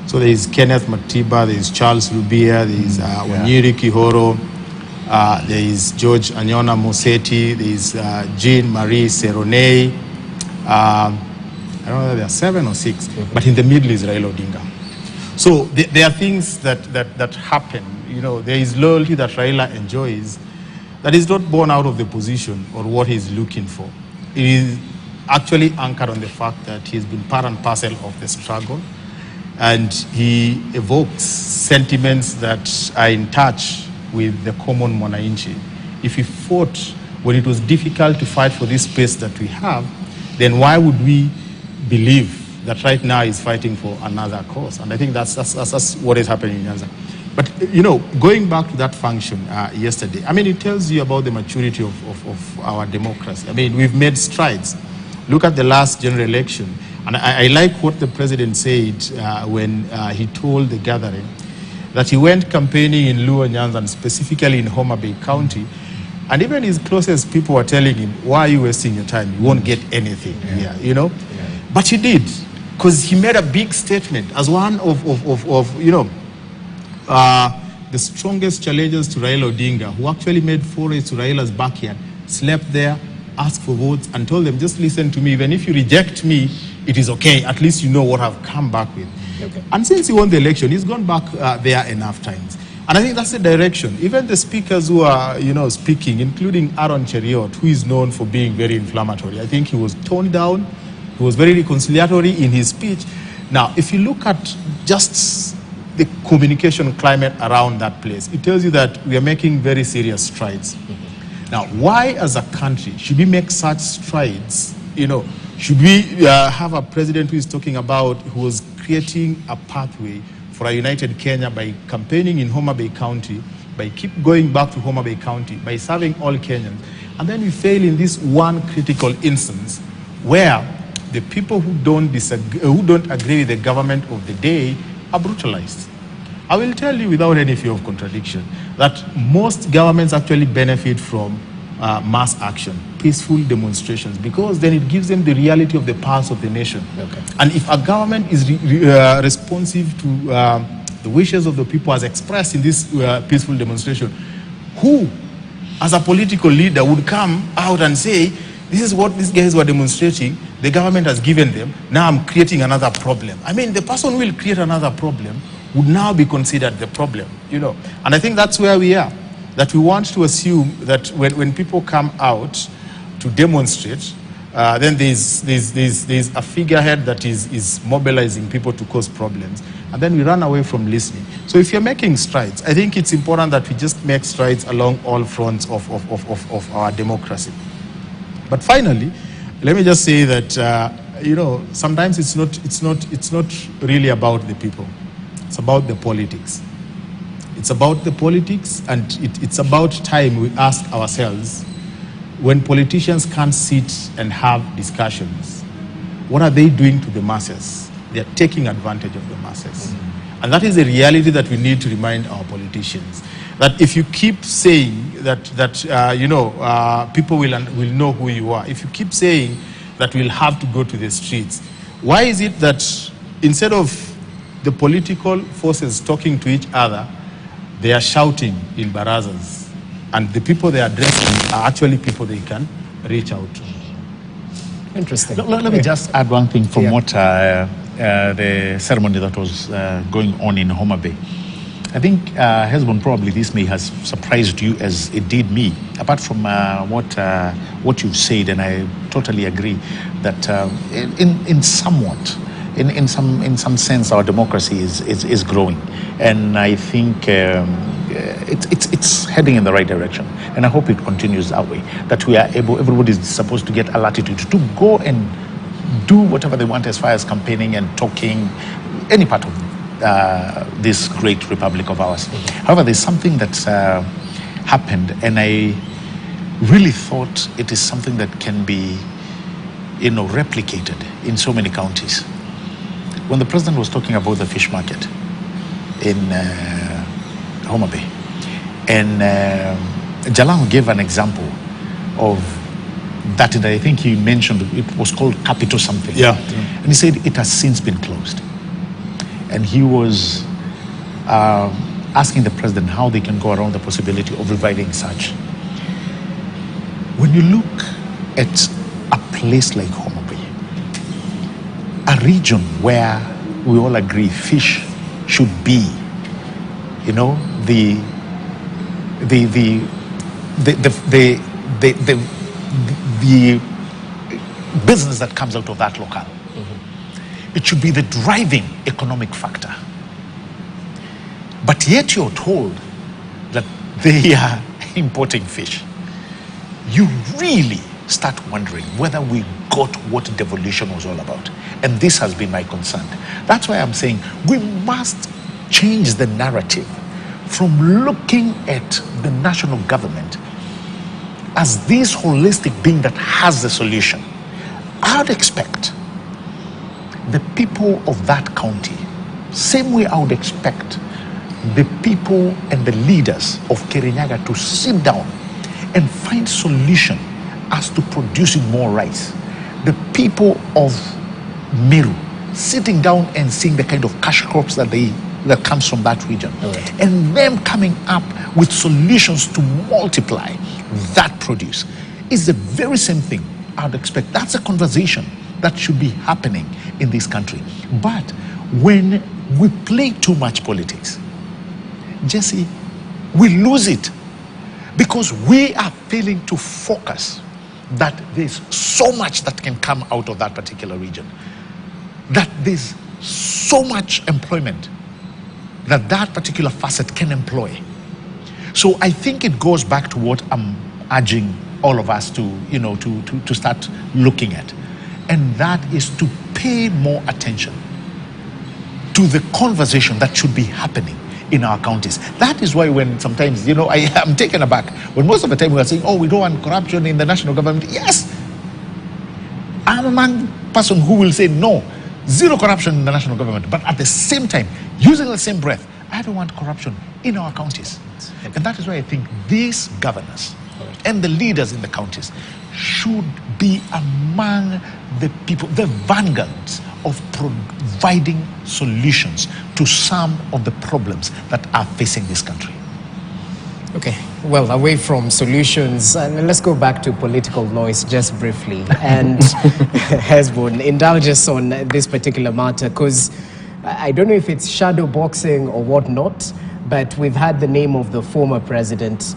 So there is Kenneth Matiba, there is Charles Rubia, there is Wanyiri Kihoro, there is George Anyona Moseti, there is Jean-Marie Seronei. I don't know whether there are 7 or 6, but in the middle is Raila Odinga. So there are things that happen. You know, there is loyalty that Raila enjoys that is not born out of the position or what he's looking for. It is actually anchored on the fact that he's been part and parcel of the struggle, and he evokes sentiments that are in touch with the common mwananchi. If he fought when it was difficult to fight for this space that we have, then why would we believe that right now he's fighting for another cause? And I think that's what is happening in Nyanza. But, you know, going back to that function yesterday, I mean, it tells you about the maturity of our democracy. I mean, we've made strides. Look at the last general election. And I like what the president said when he told the gathering that he went campaigning in Luo Nyanza, and specifically in Homa Bay County. And even his closest people were telling him, why are you wasting your time? You won't get anything here, you know? But he did, because he made a big statement as one of you know, the strongest challengers to Raila Odinga, who actually made forays to Raila's backyard, slept there, asked for votes, and told them, just listen to me. Even if you reject me, it is okay. At least you know what I've come back with. Okay. And since he won the election, he's gone back there enough times. And I think that's the direction. Even the speakers who are, you know, speaking, including Aaron Cheriot, who is known for being very inflammatory, I think he was toned down. He was very reconciliatory in his speech. Now, if you look at just the communication climate around that place, it tells you that we are making very serious strides. Now, why as a country should we make such strides? You know, should we have a president who is talking about, who was creating a pathway for a united Kenya by campaigning in Homa Bay County, by keep going back to Homa Bay County, by serving all Kenyans, and then we fail in this one critical instance where the people who don't agree with the government of the day are brutalized. I will tell you without any fear of contradiction that most governments actually benefit from mass action, peaceful demonstrations, because then it gives them the reality of the pulse of the nation. Okay. And if a government is responsive to the wishes of the people as expressed in this peaceful demonstration, who, as a political leader, would come out and say, this is what these guys were demonstrating, the government has given them, now I'm creating another problem. I mean, the person who will create another problem would now be considered the problem, you know. And I think that's where we are, that we want to assume that when people come out to demonstrate, then there's a figurehead that is mobilizing people to cause problems. And then we run away from listening. So if you're making strides, I think it's important that we just make strides along all fronts of our democracy. But finally, let me just say that, you know, sometimes it's not really about the people. It's about the politics. It's about the politics, and it's about time we ask ourselves, when politicians can't sit and have discussions, what are they doing to the masses? They're taking advantage of the masses. And that is a reality that we need to remind our politicians. That if you keep saying that you know, people will know who you are, if you keep saying that we'll have to go to the streets, why is it that instead of the political forces talking to each other, they are shouting in barazas? And the people they are addressing are actually people they can reach out to. Interesting. Let me just add one thing from Yeah. what the ceremony that was going on in Homa Bay. I think, Hezbon, probably this may has surprised you as it did me. Apart from what you've said, and I totally agree that in some sense our democracy is growing, and I think it's heading in the right direction, and I hope it continues that way. That we are able, everybody is supposed to get a latitude to go and do whatever they want as far as campaigning and talking, any part of this great republic of ours. However, there's something that's happened, and I really thought it is something that can be, replicated in so many counties. When the president was talking about the fish market in Homa Bay, and Jalan gave an example of that, and I think he mentioned it was called Capital something. Yeah. And he said it has since been closed. And he was asking the president how they can go around the possibility of reviving such. When you look at a place like Homa Bay, a region where we all agree fish should be, the business that comes out of that locale. It should be the driving economic factor. But yet you're told that they are importing fish. You really start wondering whether we got what devolution was all about. And this has been my concern. That's why I'm saying we must change the narrative from looking at the national government as this holistic being that has the solution. I would expect the people of that county, same way I would expect the people and the leaders of Kirinyaga to sit down and find solution as to producing more rice. The people of Meru sitting down and seeing the kind of cash crops that comes from that region, and them coming up with solutions to multiply that produce is the very same thing I would expect. That's a conversation that should be happening in this country. But when we play too much politics, Jesse, we lose it because we are failing to focus that there's so much that can come out of that particular region, that there's so much employment that that particular facet can employ. So I think it goes back to what I'm urging all of us to start looking at, and that is to pay more attention to the conversation that should be happening in our counties. That is why when sometimes, I am taken aback when most of the time we are saying, oh, we don't want corruption in the national government. Yes, I'm a person who will say no, zero corruption in the national government, but at the same time, using the same breath, I don't want corruption in our counties. And that is why I think these governors and the leaders in the counties should be among the people, the vanguards of providing solutions to some of the problems that are facing this country. Okay, well, away from solutions, and let's go back to political noise just briefly. And Hezbon, indulge us on this particular matter, because I don't know if it's shadow boxing or whatnot, but we've had the name of the former president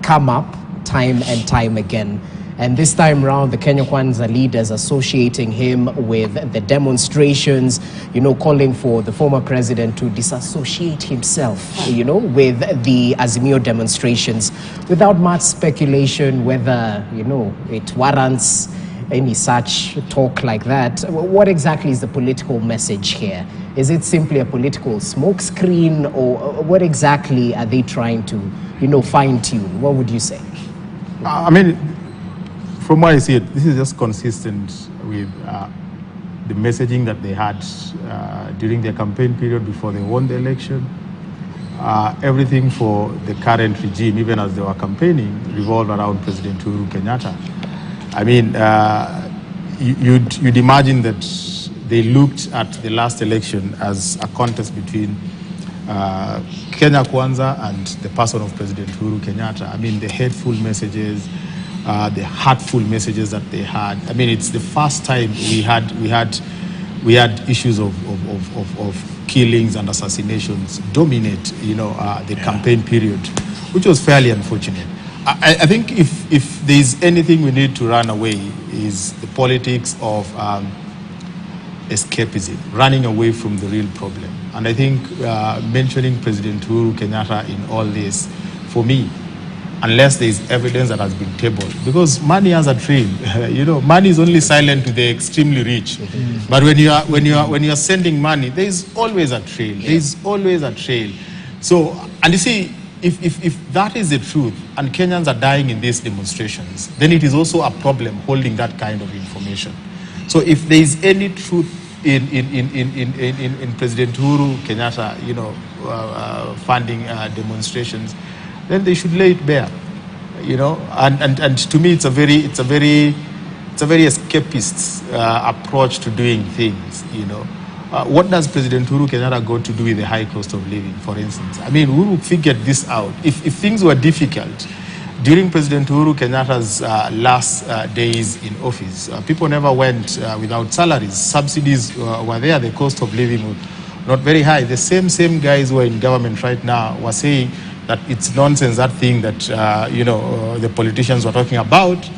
come up time and time again. And this time around, the Kenya Kwanza leaders associating him with the demonstrations, calling for the former president to disassociate himself, with the Azimio demonstrations, without much speculation whether, it warrants any such talk like that. What exactly is the political message here? Is it simply a political smokescreen, or what exactly are they trying to, fine-tune? What would you say? From what I see it, this is just consistent with the messaging that they had during their campaign period before they won the election. Everything for the current regime, even as they were campaigning, revolved around President Uhuru Kenyatta. You'd imagine that they looked at the last election as a contest between Kenya Kwanza and the person of President Uhuru Kenyatta. I mean, the hateful messages, the hurtful messages that they had. I mean, it's the first time we had issues of killings and assassinations dominate, the campaign period, which was fairly unfortunate. I think if there is anything we need to run away is the politics of escapism, running away from the real problem. And I think mentioning President Uhuru Kenyatta in all this, for me, unless there is evidence that has been tabled, because money has a trail. Money is only silent to the extremely rich. Mm-hmm. But when you are sending money, there is always a trail. There is always a trail. So, and you see, if that is the truth, and Kenyans are dying in these demonstrations, then it is also a problem holding that kind of information. So, if there is any truth in President Uhuru Kenyatta, funding demonstrations, then they should lay it bare, And to me, it's a very escapist approach to doing things, What does President Uhuru Kenyatta got to do with the high cost of living, for instance? I mean, Uhuru figured this out. If things were difficult during President Uhuru Kenyatta's last days in office, people never went without salaries. Subsidies were there. The cost of living was not very high. The same guys who are in government right now were saying that it's nonsense, that thing that, the politicians were talking about,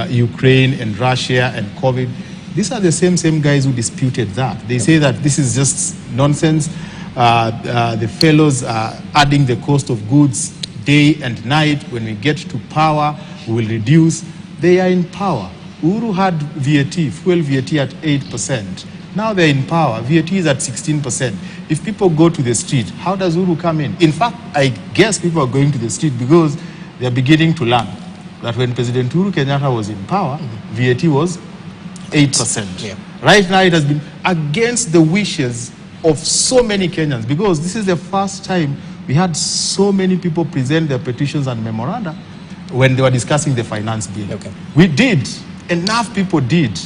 Ukraine and Russia and COVID. These are the same guys who disputed that. They say that this is just nonsense. The fellows are adding the cost of goods day and night. When we get to power, we will reduce. They are in power. Uhuru had VAT, fuel VAT at 8%. Now they're in power. VAT is at 16%. If people go to the street, how does Uhuru come in? In fact, I guess people are going to the street because they're beginning to learn that when President Uhuru Kenyatta was in power, VAT was 8%. Yeah. Right now, it has been against the wishes of so many Kenyans, because this is the first time we had so many people present their petitions and memoranda when they were discussing the finance bill. Okay. We did. Enough people did.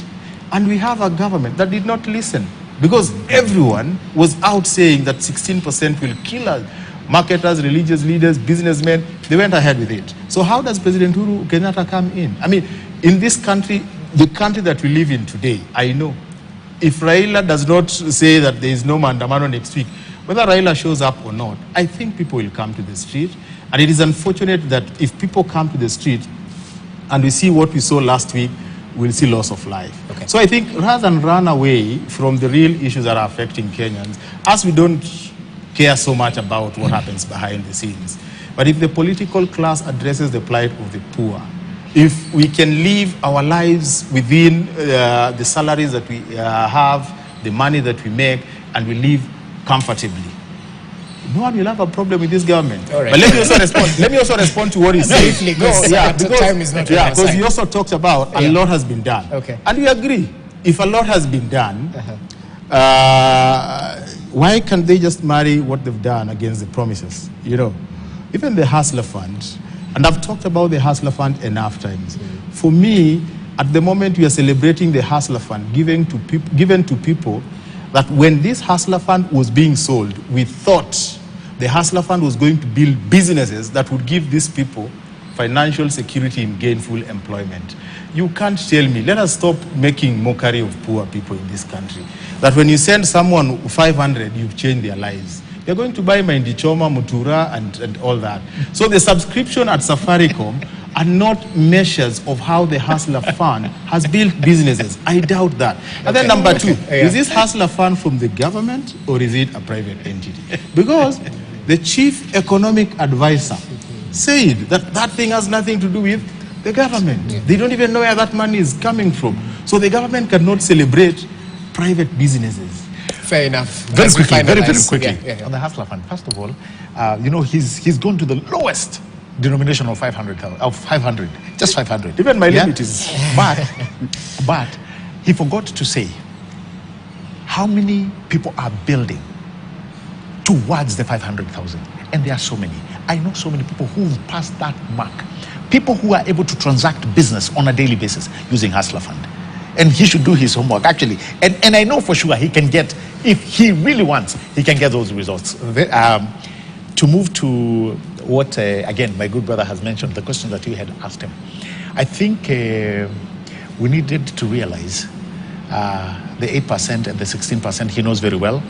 And we have a government that did not listen, because everyone was out saying that 16% will kill us. Marketers, religious leaders, businessmen, they went ahead with it. So how does President Uhuru Kenyatta come in? I mean, in this country, the country that we live in today, I know, if Raila does not say that there is no Maandamano next week, whether Raila shows up or not, I think people will come to the street. And it is unfortunate that if people come to the street and we see what we saw last week, we'll see loss of life. Okay. So I think rather than run away from the real issues that are affecting Kenyans, as we don't care so much about what happens behind the scenes, but if the political class addresses the plight of the poor, if we can live our lives within the salaries that we have, the money that we make, and we live comfortably, no one will have a problem with this government. Right. But let me also respond to what he said. Because he also talked about a lot has been done. Okay. And we agree. If a lot has been done, why can't they just marry what they've done against the promises? Even the Hustler Fund, and I've talked about the Hustler Fund enough times. For me, at the moment we are celebrating the Hustler Fund given to people, that when this Hustler Fund was being sold, we thought the Hustler Fund was going to build businesses that would give these people financial security in gainful employment. You can't tell me, let us stop making mockery of poor people in this country, that when you send someone 500, you've changed their lives. They're going to buy Mahindi Choma, Mutura, and all that. So the subscription at Safaricom are not measures of how the Hustler Fund has built businesses. I doubt that. And then number two, is this Hustler Fund from the government or is it a private entity? Because the chief economic advisor said that that thing has nothing to do with the government. They don't even know where that money is coming from. So the government cannot celebrate private businesses. Fair enough. Very quickly. On the Hustler Fund, first of all, he's gone to the lowest denomination of 500, just 500. Even my limit is. But he forgot to say how many people are building towards the 500,000. And there are so many. I know so many people who've passed that mark. People who are able to transact business on a daily basis using Hustler Fund. And he should do his homework, actually. And I know for sure he can get If he really wants, he can get those results. To move to what, again, my good brother has mentioned, the question that you had asked him. I think we needed to realize the 8% and the 16%, he knows very well.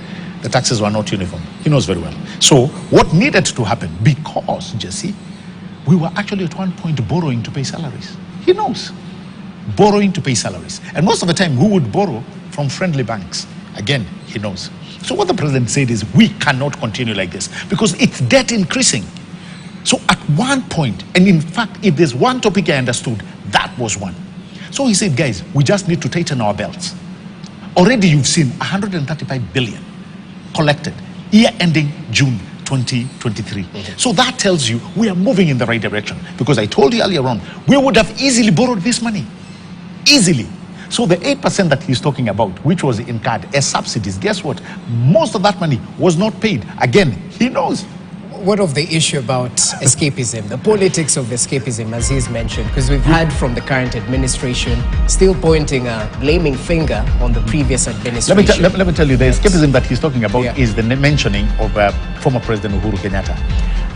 The taxes were not uniform. He knows very well. So what needed to happen, because, Jesse, we were actually at one point borrowing to pay salaries. He knows. Borrowing to pay salaries. And most of the time, we would borrow from friendly banks. Again, he knows. So what the president said is, we cannot continue like this because it's debt increasing. So at one point, and in fact, if there's one topic I understood, that was one. So he said, guys, we just need to tighten our belts. Already you've seen 135 billion collected, year ending June 2023. So that tells you we are moving in the right direction, because I told you earlier on, we would have easily borrowed this money. Easily. So the 8% that he's talking about, which was incurred as subsidies, guess what? Most of that money was not paid. Again, he knows. What of the issue about escapism, the politics of escapism, as he's mentioned? Because we've had from the current administration still pointing a blaming finger on the previous administration. Let me tell you, the escapism that he's talking about is the mentioning of former President Uhuru Kenyatta.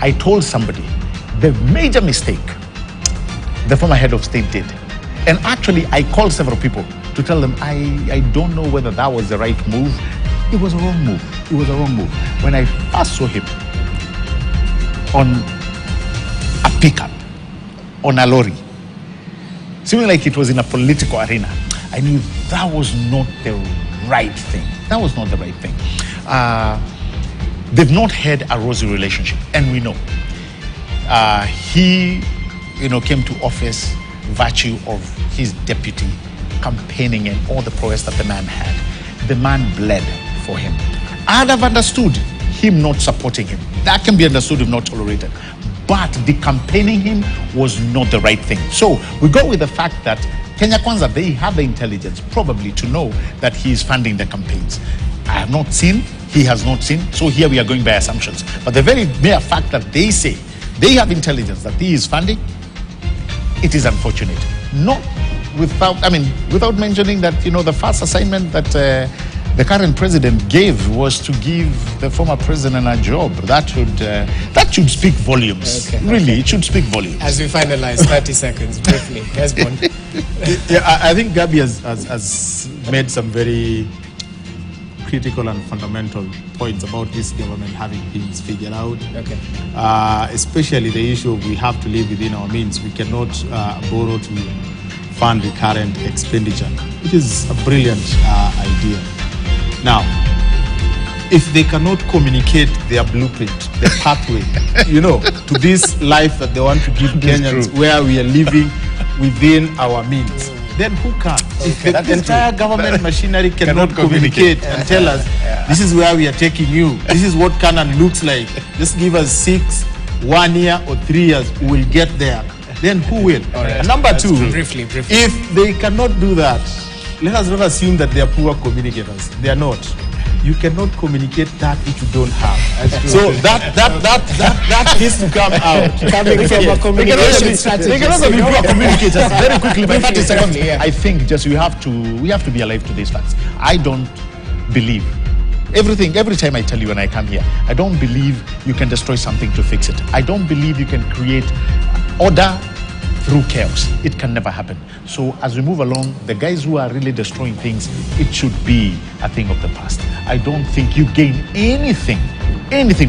I told somebody the major mistake the former head of state did. And actually, I called several people to tell them, I don't know whether that was the right move. It was a wrong move. It was a wrong move. When I first saw him on a pickup, on a lorry, seeming like it was in a political arena, I knew that was not the right thing. That was not the right thing. They've not had a rosy relationship, and we know. He, came to office virtue of his deputy campaigning and all the prowess that the man had. The man bled for him. I'd have understood him not supporting him. That can be understood if not tolerated. But the campaigning him was not the right thing. So we go with the fact that Kenya Kwanza, they have the intelligence probably to know that he is funding the campaigns. I have not seen, he has not seen, so here we are going by assumptions. But the very mere fact that they say they have intelligence that he is funding, it is unfortunate. Not without mentioning that, the first assignment that the current president gave was to give the former president a job. That should speak volumes. Really, it should speak volumes. As we finalize, 30 seconds, briefly. Esbon. Yeah, I think Gabi has made some very critical and fundamental points about this government having things figured out. Especially the issue of we have to live within our means. We cannot borrow to fund recurrent expenditure, which is a brilliant idea. Now, if they cannot communicate their blueprint, their pathway, to this life that they want to give Kenyans, where we are living within our means, then who can? If the entire government machinery cannot communicate and tell us, this is where we are taking you, this is what Canaan looks like, just give us 6, 1 year or 3 years, we will get there, then who will? And number two, briefly. If they cannot do that, let us not assume that they are poor communicators. They are not. You cannot communicate that which you don't have. So that needs to come out. Coming from a communication strategy. They can also be poor communicators. Very quickly, by 30 seconds. I think just we have to be alive to these facts. I don't believe every time I tell you when I come here, I don't believe you can destroy something to fix it. I don't believe you can create order through chaos. It can never happen. So as we move along, the guys who are really destroying things, it should be a thing of the past. I don't think you gain anything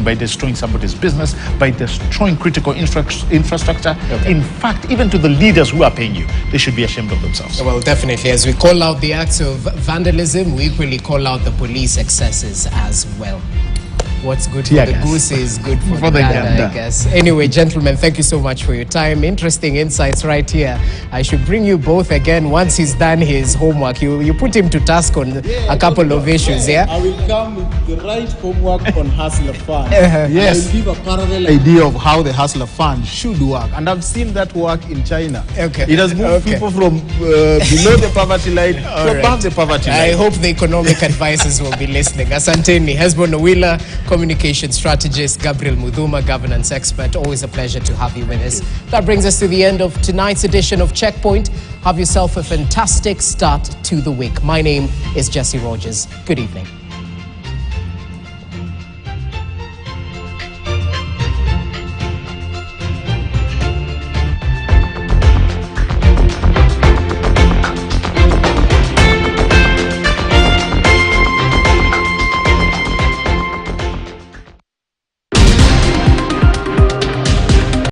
by destroying somebody's business, by destroying critical infrastructure. In fact, even to the leaders who are paying you, they should be ashamed of themselves. Well, definitely. As we call out the acts of vandalism, we equally call out the police excesses as well. What's good for the goose is good for the gander, I guess. Anyway, gentlemen, thank you so much for your time. Interesting insights right here. I should bring you both again once he's done his homework. You put him to task on a couple of issues, I will come with the right homework on Hustler Fund. Yes. I will give a parallel idea of how the Hustler Fund should work. And I've seen that work in China. It has moved people from below the poverty line to above the poverty line. I hope the economic advisors will be listening. Asanteni, Hesbon Owila, communication strategist, Gabriel Mudhuma, governance expert. Always a pleasure to have you with us. That brings us to the end of tonight's edition of Checkpoint. Have yourself a fantastic start to the week. My name is Jesse Rogers. Good evening.